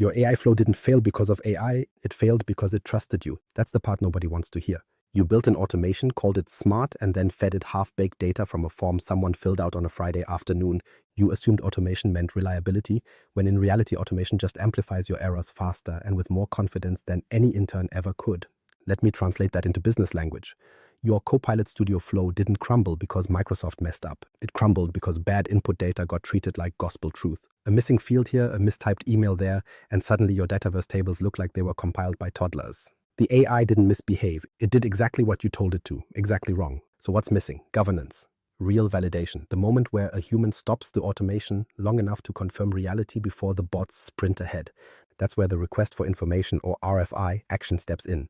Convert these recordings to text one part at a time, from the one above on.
Your AI flow didn't fail because of AI, it failed because it trusted you. That's the part nobody wants to hear. You built an automation, called it smart, and then fed it half-baked data from a form someone filled out on a Friday afternoon. You assumed automation meant reliability, when in reality automation just amplifies your errors faster and with more confidence than any intern ever could. Let me translate that into business language. Your Copilot Studio flow didn't crumble because Microsoft messed up. It crumbled because bad input data got treated like gospel truth. A missing field here, a mistyped email there, and suddenly your Dataverse tables look like they were compiled by toddlers. The AI didn't misbehave. It did exactly what you told it to, exactly wrong. So what's missing? Governance. Real validation. The moment where a human stops the automation long enough to confirm reality before the bots sprint ahead. That's where the request for information, or RFI, action steps in.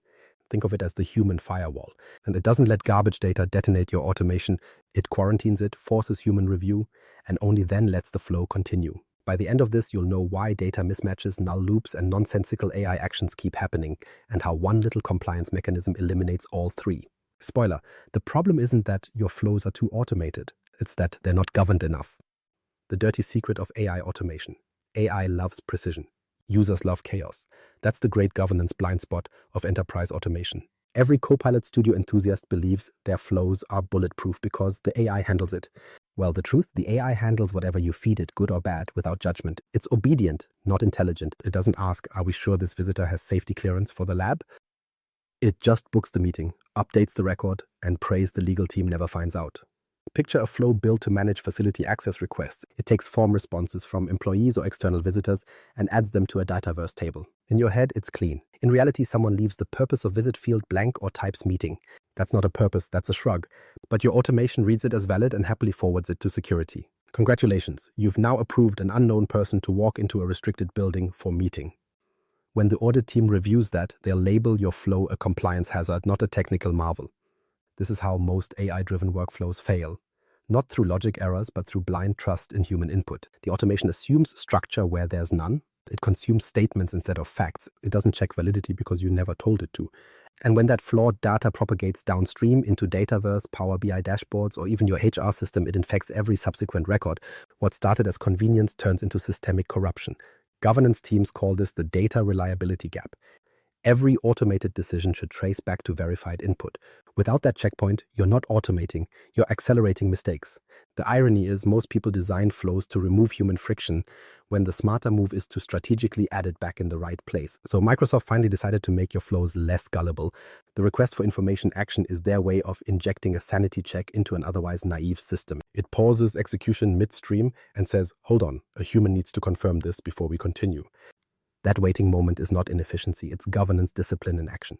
Think of it as the human firewall. And it doesn't let garbage data detonate your automation. It quarantines it, forces human review, and only then lets the flow continue. By the end of this, you'll know why data mismatches, null loops, and nonsensical AI actions keep happening, and how one little compliance mechanism eliminates all three. Spoiler, the problem isn't that your flows are too automated. It's that they're not governed enough. The dirty secret of AI automation. AI loves precision. Users love chaos. That's the great governance blind spot of enterprise automation. Every Copilot Studio enthusiast believes their flows are bulletproof because the AI handles it. Well, the truth, the AI handles whatever you feed it, good or bad, without judgment. It's obedient, not intelligent. It doesn't ask, are we sure this visitor has safety clearance for the lab? It just books the meeting, updates the record, and prays the legal team never finds out. Picture a flow built to manage facility access requests. It takes form responses from employees or external visitors and adds them to a Dataverse table. In your head, it's clean. In reality, someone leaves the purpose of visit field blank or types meeting. That's not a purpose, that's a shrug. But your automation reads it as valid and happily forwards it to security. Congratulations, you've now approved an unknown person to walk into a restricted building for meeting. When the audit team reviews that, they'll label your flow a compliance hazard, not a technical marvel. This is how most AI-driven workflows fail. Not through logic errors, but through blind trust in human input. The automation assumes structure where there's none. It consumes statements instead of facts. It doesn't check validity because you never told it to. And when that flawed data propagates downstream into Dataverse, Power BI dashboards, or even your HR system, it infects every subsequent record. What started as convenience turns into systemic corruption. Governance teams call this the data reliability gap. Every automated decision should trace back to verified input. Without that checkpoint, you're not automating, you're accelerating mistakes. The irony is most people design flows to remove human friction when the smarter move is to strategically add it back in the right place. So Microsoft finally decided to make your flows less gullible. The request for information action is their way of injecting a sanity check into an otherwise naive system. It pauses execution midstream and says, hold on, a human needs to confirm this before we continue. That waiting moment is not inefficiency, it's governance, discipline, and action.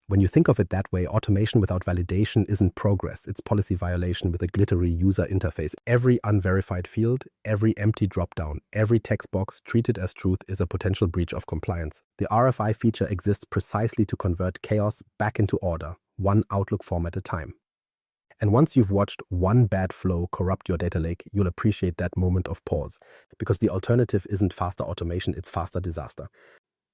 When you think of it that way, automation without validation isn't progress, it's policy violation with a glittery user interface. Every unverified field, every empty dropdown, every text box treated as truth is a potential breach of compliance. The RFI feature exists precisely to convert chaos back into order, one Outlook form at a time. And once you've watched one bad flow corrupt your data lake, you'll appreciate that moment of pause. Because the alternative isn't faster automation, it's faster disaster.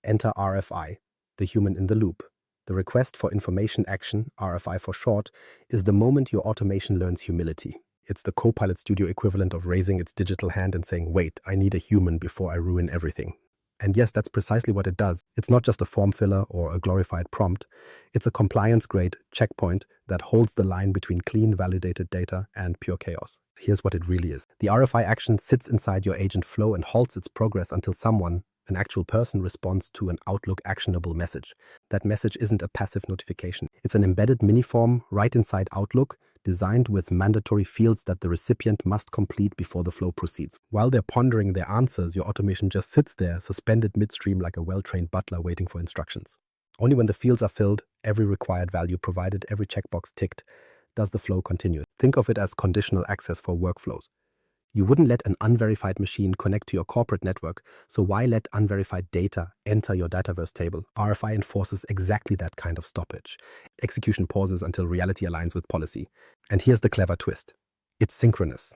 Enter RFI, the human in the loop. The request for information action, RFI for short, is the moment your automation learns humility. It's the Copilot Studio equivalent of raising its digital hand and saying, wait, I need a human before I ruin everything. And yes, that's precisely what it does. It's not just a form filler or a glorified prompt. It's a compliance-grade checkpoint that holds the line between clean, validated data and pure chaos. Here's what it really is. The RFI action sits inside your agent flow and halts its progress until someone, an actual person, responds to an Outlook actionable message. That message isn't a passive notification. It's an embedded mini-form right inside Outlook, designed with mandatory fields that the recipient must complete before the flow proceeds. While they're pondering their answers, your automation just sits there, suspended midstream like a well-trained butler waiting for instructions. Only when the fields are filled, every required value provided, every checkbox ticked, does the flow continue. Think of it as conditional access for workflows. You wouldn't let an unverified machine connect to your corporate network, so why let unverified data enter your Dataverse table? RFI enforces exactly that kind of stoppage. Execution pauses until reality aligns with policy. And here's the clever twist. It's synchronous.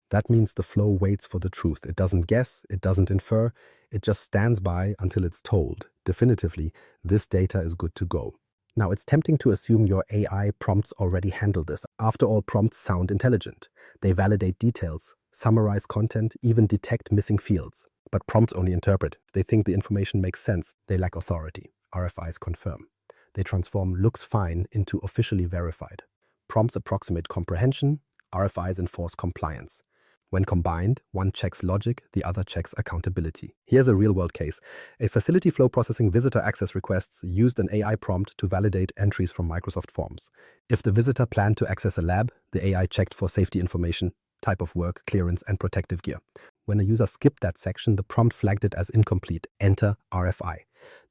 That means the flow waits for the truth. It doesn't guess, it doesn't infer, it just stands by until it's told. Definitively, this data is good to go. Now, it's tempting to assume your AI prompts already handle this. After all, prompts sound intelligent. They validate details, summarize content, even detect missing fields. But prompts only interpret. They think the information makes sense. They lack authority. RFIs confirm. They transform looks fine into officially verified. Prompts approximate comprehension. RFIs enforce compliance. When combined, one checks logic, the other checks accountability. Here's a real-world case. A facility flow processing visitor access requests used an AI prompt to validate entries from Microsoft Forms. If the visitor planned to access a lab, the AI checked for safety information, type of work, clearance, and protective gear. When a user skipped that section, the prompt flagged it as incomplete. Enter RFI.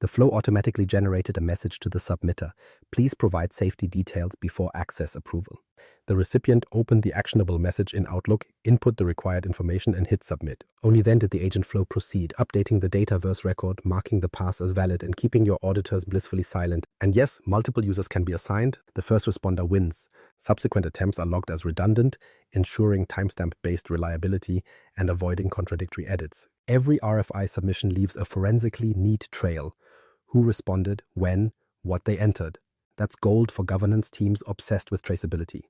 The flow automatically generated a message to the submitter. Please provide safety details before access approval. The recipient opened the actionable message in Outlook, input the required information, and hit submit. Only then did the agent flow proceed, updating the Dataverse record, marking the pass as valid, and keeping your auditors blissfully silent. And yes, multiple users can be assigned. The first responder wins. Subsequent attempts are logged as redundant, ensuring timestamp-based reliability and avoiding contradictory edits. Every RFI submission leaves a forensically neat trail. Who responded, when, what they entered. That's gold for governance teams obsessed with traceability.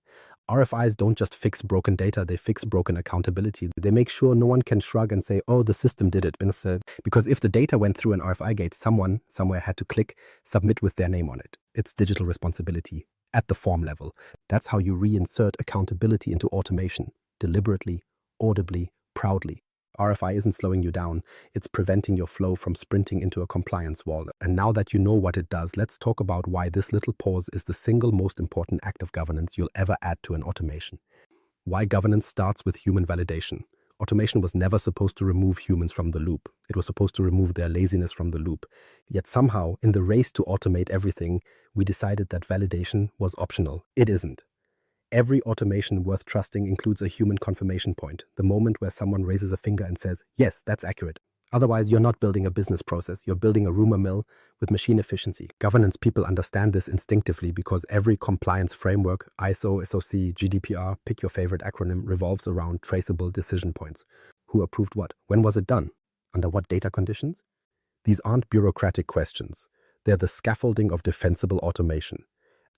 RFIs don't just fix broken data, they fix broken accountability. They make sure no one can shrug and say, oh, the system did it. Because if the data went through an RFI gate, someone somewhere had to click submit with their name on it. It's digital responsibility at the form level. That's how you reinsert accountability into automation, deliberately, audibly, proudly. RFI isn't slowing you down, it's preventing your flow from sprinting into a compliance wall. And now that you know what it does, let's talk about why this little pause is the single most important act of governance you'll ever add to an automation. Why governance starts with human validation. Automation was never supposed to remove humans from the loop. It was supposed to remove their laziness from the loop. Yet somehow, in the race to automate everything, we decided that validation was optional. It isn't. Every automation worth trusting includes a human confirmation point, the moment where someone raises a finger and says, yes, that's accurate. Otherwise, you're not building a business process, you're building a rumor mill with machine efficiency. Governance people understand this instinctively because every compliance framework, ISO, SOC, GDPR, pick your favorite acronym, revolves around traceable decision points. Who approved what? When was it done? Under what data conditions? These aren't bureaucratic questions. They're the scaffolding of defensible automation.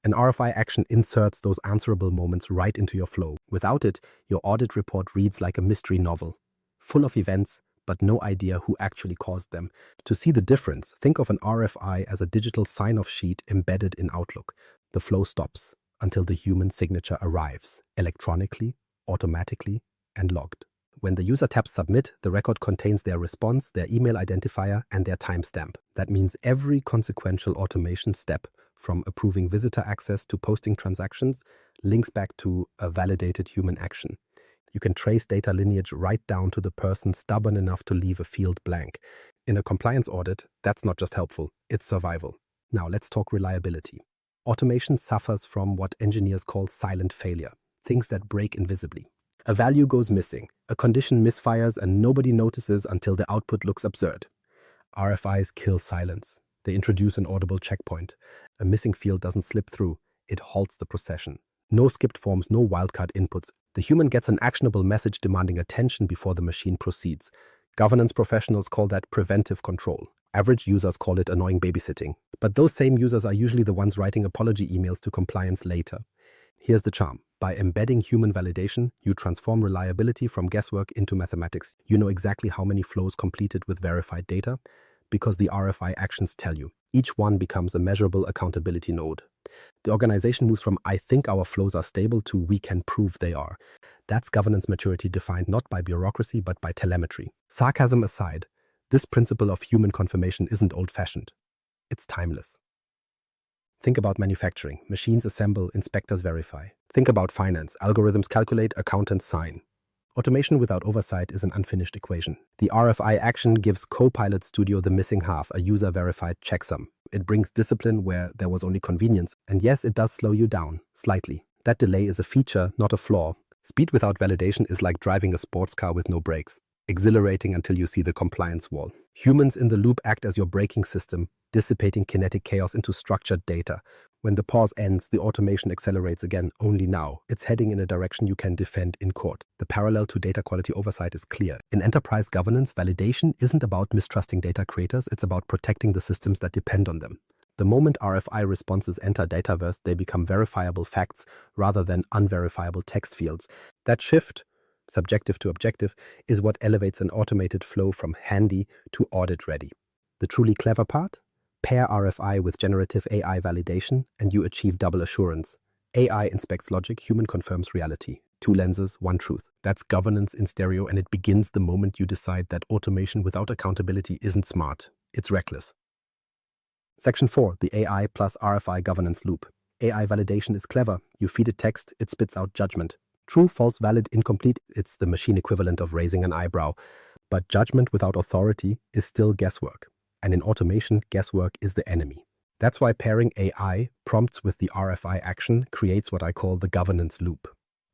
An RFI action inserts those answerable moments right into your flow. Without it, your audit report reads like a mystery novel, full of events, but no idea who actually caused them. To see the difference, think of an RFI as a digital sign-off sheet embedded in Outlook. The flow stops until the human signature arrives, electronically, automatically, and logged. When the user taps submit, the record contains their response, their email identifier, and their timestamp. That means every consequential automation step, from approving visitor access to posting transactions, links back to a validated human action. You can trace data lineage right down to the person stubborn enough to leave a field blank. In a compliance audit, that's not just helpful, it's survival. Now let's talk reliability. Automation suffers from what engineers call silent failure, things that break invisibly. A value goes missing, a condition misfires, and nobody notices until the output looks absurd. RFIs kill silence. They introduce an audible checkpoint. A missing field doesn't slip through, it halts the procession. No skipped forms, no wildcard inputs. The human gets an actionable message demanding attention before the machine proceeds. Governance professionals call that preventive control. Average users call it annoying babysitting. But those same users are usually the ones writing apology emails to compliance later. Here's the charm. By embedding human validation, you transform reliability from guesswork into mathematics. You know exactly how many flows completed with verified data, because the RFI actions tell you. Each one becomes a measurable accountability node. The organization moves from I think our flows are stable to we can prove they are. That's governance maturity defined not by bureaucracy but by telemetry. Sarcasm aside, this principle of human confirmation isn't old-fashioned. It's timeless. Think about manufacturing. Machines assemble, inspectors verify. Think about finance. Algorithms calculate, accountants sign. Automation without oversight is an unfinished equation. The RFI action gives Copilot Studio the missing half, a user-verified checksum. It brings discipline where there was only convenience. And yes, it does slow you down, slightly. That delay is a feature, not a flaw. Speed without validation is like driving a sports car with no brakes. Exhilarating until you see the compliance wall. Humans in the loop act as your braking system, dissipating kinetic chaos into structured data. When the pause ends, the automation accelerates again, only now. It's heading in a direction you can defend in court. The parallel to data quality oversight is clear. In enterprise governance, validation isn't about mistrusting data creators, it's about protecting the systems that depend on them. The moment RFI responses enter Dataverse, they become verifiable facts rather than unverifiable text fields. That shift, subjective to objective, is what elevates an automated flow from handy to audit-ready. The truly clever part? Pair RFI with generative AI validation and you achieve double assurance. AI inspects logic, human confirms reality. 2 lenses, 1 truth. That's governance in stereo, and it begins the moment you decide that automation without accountability isn't smart. It's reckless. Section 4, the AI plus RFI Governance Loop. AI validation is clever. You feed it text, it spits out judgment. True, false, valid, incomplete, it's the machine equivalent of raising an eyebrow. But judgment without authority is still guesswork. And in automation, guesswork is the enemy. That's why pairing AI prompts with the RFI action creates what I call the governance loop,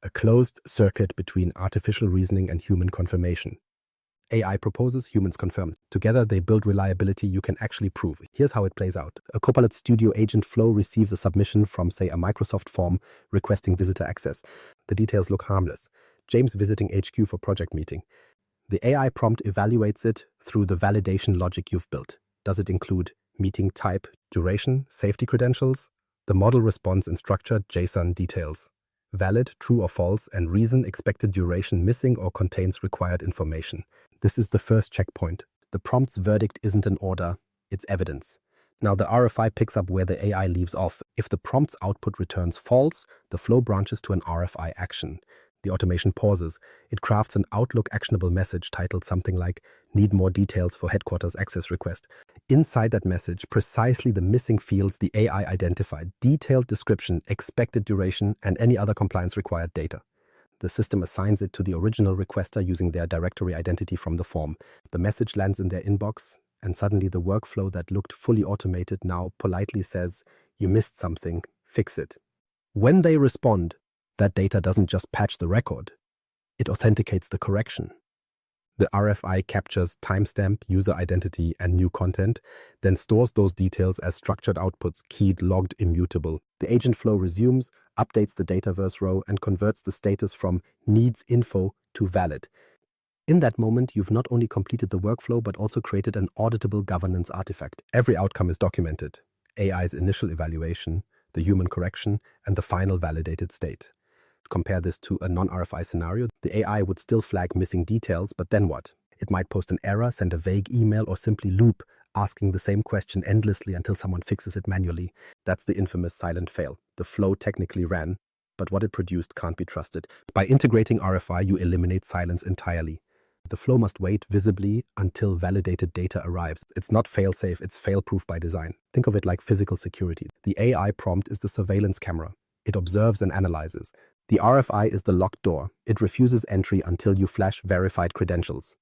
a closed circuit between artificial reasoning and human confirmation. AI proposes, humans confirm. Together, they build reliability you can actually prove. Here's how it plays out. A Copilot Studio agent flow receives a submission from, say, a Microsoft form requesting visitor access. The details look harmless. James visiting HQ for project meeting. The AI prompt evaluates it through the validation logic you've built. Does it include meeting type, duration, safety credentials? The model responds in structured JSON details. Valid, true or false, and reason, expected duration, missing or contains required information. This is the first checkpoint. The prompt's verdict isn't an order, it's evidence. Now the RFI picks up where the AI leaves off. If the prompt's output returns false, the flow branches to an RFI action. The automation pauses. It crafts an Outlook actionable message titled something like, "Need more details for headquarters access request." Inside that message, precisely the missing fields the AI identified: detailed description, expected duration, and any other compliance-required data. The system assigns it to the original requester using their directory identity from the form. The message lands in their inbox, and suddenly the workflow that looked fully automated now politely says, "You missed something, fix it." When they respond, that data doesn't just patch the record, it authenticates the correction. The RFI captures timestamp, user identity, and new content, then stores those details as structured outputs, keyed, logged, immutable. The agent flow resumes, updates the dataverse row, and converts the status from needs info to valid. In that moment, you've not only completed the workflow, but also created an auditable governance artifact. Every outcome is documented: AI's initial evaluation, the human correction, and the final validated state. Compare this to a non-RFI scenario. The AI would still flag missing details, but then what? It might post an error, send a vague email, or simply loop, asking the same question endlessly until someone fixes it manually. That's the infamous silent fail. The flow technically ran, but what it produced can't be trusted. By integrating RFI, you eliminate silence entirely. The flow must wait visibly until validated data arrives. It's not fail-safe, it's fail-proof by design. Think of it like physical security. The AI prompt is the surveillance camera. It observes and analyzes. The RFI is the locked door. It refuses entry until you flash verified credentials.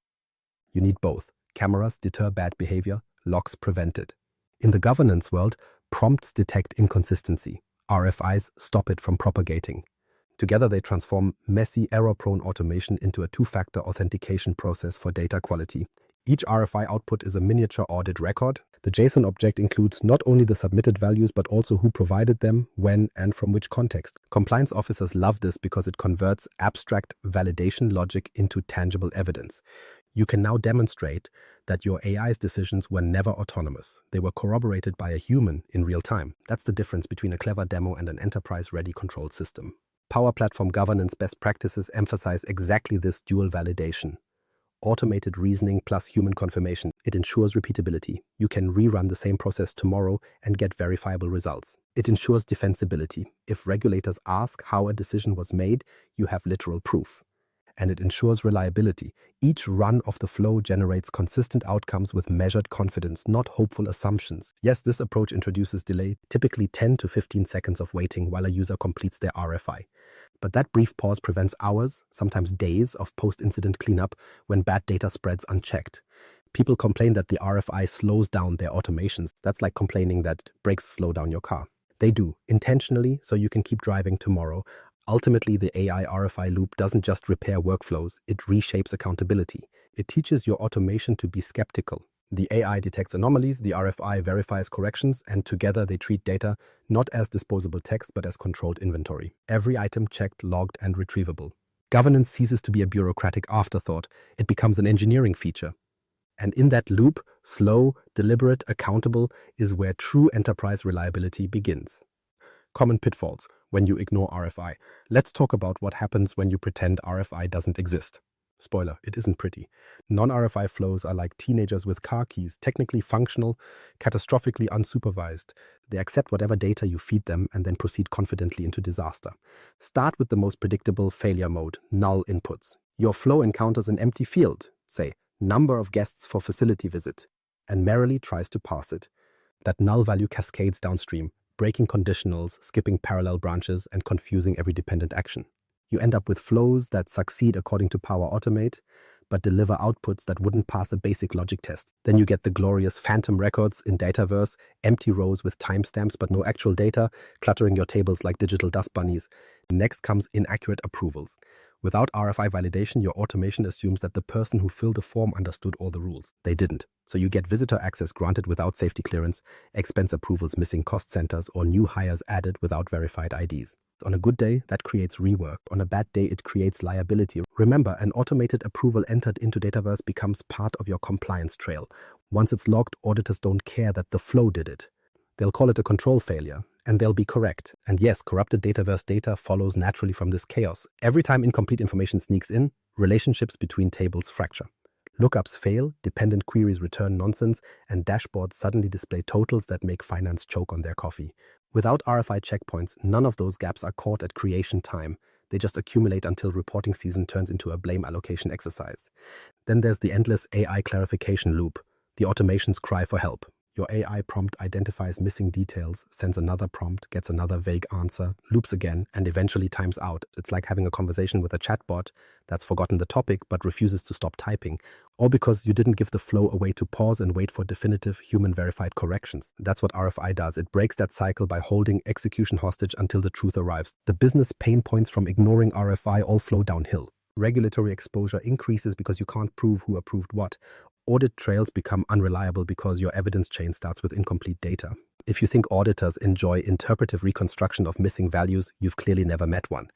You need both. Cameras deter bad behavior, locks prevent it. In the governance world, prompts detect inconsistency. RFIs stop it from propagating. Together, they transform messy, error-prone automation into a two-factor authentication process for data quality. Each RFI output is a miniature audit record. The JSON object includes not only the submitted values, but also who provided them, when, and from which context. Compliance officers love this because it converts abstract validation logic into tangible evidence. You can now demonstrate that your AI's decisions were never autonomous. They were corroborated by a human in real time. That's the difference between a clever demo and an enterprise-ready controlled system. Power Platform governance best practices emphasize exactly this dual validation. Automated reasoning plus human confirmation. It ensures repeatability. You can rerun the same process tomorrow and get verifiable results. It ensures defensibility. If regulators ask how a decision was made, you have literal proof. And it ensures reliability. Each run of the flow generates consistent outcomes with measured confidence, not hopeful assumptions. Yes, this approach introduces delay, typically 10 to 15 seconds of waiting while a user completes their RFI. But that brief pause prevents hours, sometimes days, of post-incident cleanup when bad data spreads unchecked. People complain that the RFI slows down their automations. That's like complaining that brakes slow down your car. They do, intentionally, so you can keep driving tomorrow. Ultimately, the AI RFI loop doesn't just repair workflows, it reshapes accountability. It teaches your automation to be skeptical. The AI detects anomalies, the RFI verifies corrections, and together they treat data not as disposable text but as controlled inventory. Every item checked, logged, and retrievable. Governance ceases to be a bureaucratic afterthought. It becomes an engineering feature. And in that loop, slow, deliberate, accountable, is where true enterprise reliability begins. Common pitfalls when you ignore RFI. Let's talk about what happens when you pretend RFI doesn't exist. Spoiler, it isn't pretty. Non-RFI flows are like teenagers with car keys, technically functional, catastrophically unsupervised. They accept whatever data you feed them and then proceed confidently into disaster. Start with the most predictable failure mode, null inputs. Your flow encounters an empty field, say, number of guests for facility visit, and merrily tries to parse it. That null value cascades downstream, breaking conditionals, skipping parallel branches, and confusing every dependent action. You end up with flows that succeed according to Power Automate, but deliver outputs that wouldn't pass a basic logic test. Then you get the glorious phantom records in Dataverse, empty rows with timestamps but no actual data, cluttering your tables like digital dust bunnies. Next comes inaccurate approvals. Without RFI validation, your automation assumes that the person who filled the form understood all the rules. They didn't. So you get visitor access granted without safety clearance, expense approvals missing cost centers, or new hires added without verified IDs. On a good day, that creates rework. On a bad day, it creates liability. Remember, an automated approval entered into Dataverse becomes part of your compliance trail. Once it's logged, auditors don't care that the flow did it. They'll call it a control failure, and they'll be correct. And yes, corrupted Dataverse data follows naturally from this chaos. Every time incomplete information sneaks in, relationships between tables fracture. Lookups fail, dependent queries return nonsense, and dashboards suddenly display totals that make finance choke on their coffee. Without RFI checkpoints, none of those gaps are caught at creation time. They just accumulate until reporting season turns into a blame allocation exercise. Then there's the endless AI clarification loop, the automation's cry for help. Your AI prompt identifies missing details, sends another prompt, gets another vague answer, loops again, and eventually times out. It's like having a conversation with a chatbot that's forgotten the topic but refuses to stop typing, all because you didn't give the flow a way to pause and wait for definitive human-verified corrections. That's what RFI does. It breaks that cycle by holding execution hostage until the truth arrives. The business pain points from ignoring RFI all flow downhill. Regulatory exposure increases because you can't prove who approved what. Audit trails become unreliable because your evidence chain starts with incomplete data. If you think auditors enjoy interpretive reconstruction of missing values, you've clearly never met one.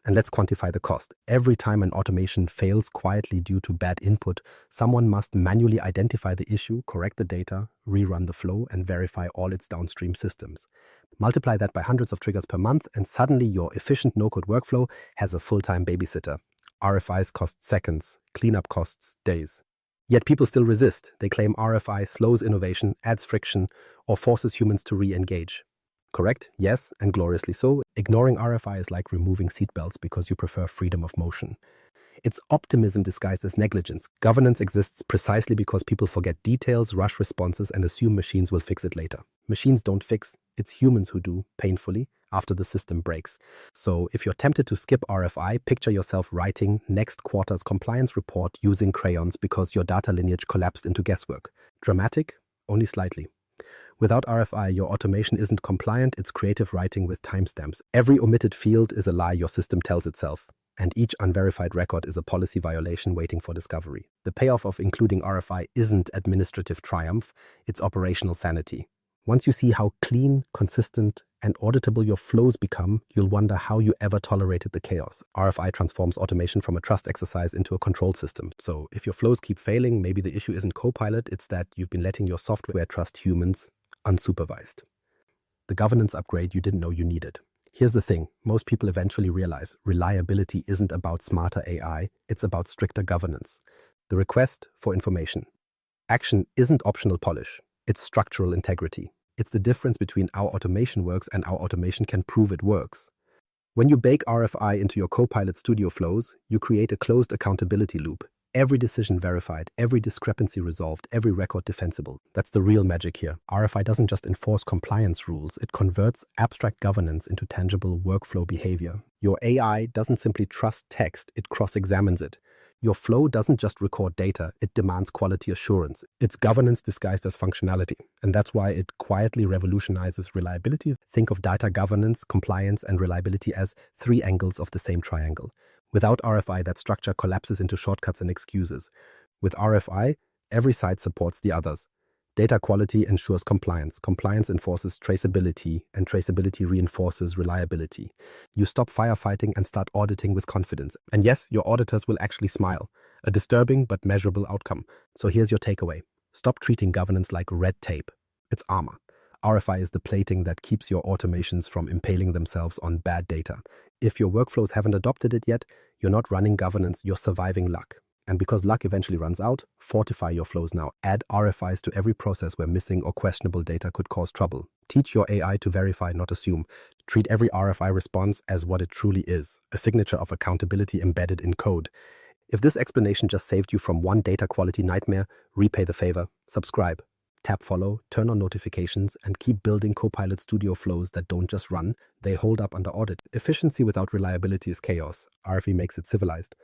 And let's quantify the cost. Every time an automation fails quietly due to bad input, someone must manually identify the issue, correct the data, rerun the flow, and verify all its downstream systems. Multiply that by hundreds of triggers per month, and suddenly your efficient no-code workflow has a full-time babysitter. RFIs cost seconds, cleanup costs days. Yet people still resist. They claim RFI slows innovation, adds friction, or forces humans to re-engage. Correct? Yes, and gloriously so. Ignoring RFI is like removing seatbelts because you prefer freedom of motion. It's optimism disguised as negligence. Governance exists precisely because people forget details, rush responses, and assume machines will fix it later. Machines don't fix. It's humans who do, painfully, after the system breaks. So if you're tempted to skip RFI, picture yourself writing next quarter's compliance report using crayons because your data lineage collapsed into guesswork. Dramatic? Only slightly. Without RFI, your automation isn't compliant, it's creative writing with timestamps. Every omitted field is a lie your system tells itself, and each unverified record is a policy violation waiting for discovery. The payoff of including RFI isn't administrative triumph, it's operational sanity. Once you see how clean, consistent, and auditable your flows become, you'll wonder how you ever tolerated the chaos. RFI transforms automation from a trust exercise into a control system. So if your flows keep failing, maybe the issue isn't Copilot, it's that you've been letting your software trust humans unsupervised. The governance upgrade you didn't know you needed. Here's the thing, most people eventually realize reliability isn't about smarter AI, it's about stricter governance. The request for information. Action isn't optional polish, it's structural integrity. It's the difference between our automation works and our automation can prove it works. When you bake RFI into your Copilot Studio flows, you create a closed accountability loop. Every decision verified, every discrepancy resolved, every record defensible. That's the real magic here. RFI doesn't just enforce compliance rules, it converts abstract governance into tangible workflow behavior. Your AI doesn't simply trust text, it cross-examines it. Your flow doesn't just record data, it demands quality assurance. It's governance disguised as functionality, and that's why it quietly revolutionizes reliability. Think of data governance, compliance, and reliability as three angles of the same triangle. Without RFI, that structure collapses into shortcuts and excuses. With RFI, every side supports the others. Data quality ensures compliance. Compliance enforces traceability, and traceability reinforces reliability. You stop firefighting and start auditing with confidence. And yes, your auditors will actually smile. A disturbing but measurable outcome. So here's your takeaway. Stop treating governance like red tape. It's armor. RFI is the plating that keeps your automations from impaling themselves on bad data. If your workflows haven't adopted it yet, you're not running governance, you're surviving luck. And because luck eventually runs out, fortify your flows now. Add RFIs to every process where missing or questionable data could cause trouble. Teach your AI to verify, not assume. Treat every RFI response as what it truly is, a signature of accountability embedded in code. If this explanation just saved you from one data quality nightmare, repay the favor, subscribe, tap follow, turn on notifications, and keep building Copilot Studio flows that don't just run, they hold up under audit. Efficiency without reliability is chaos. RFI makes it civilized.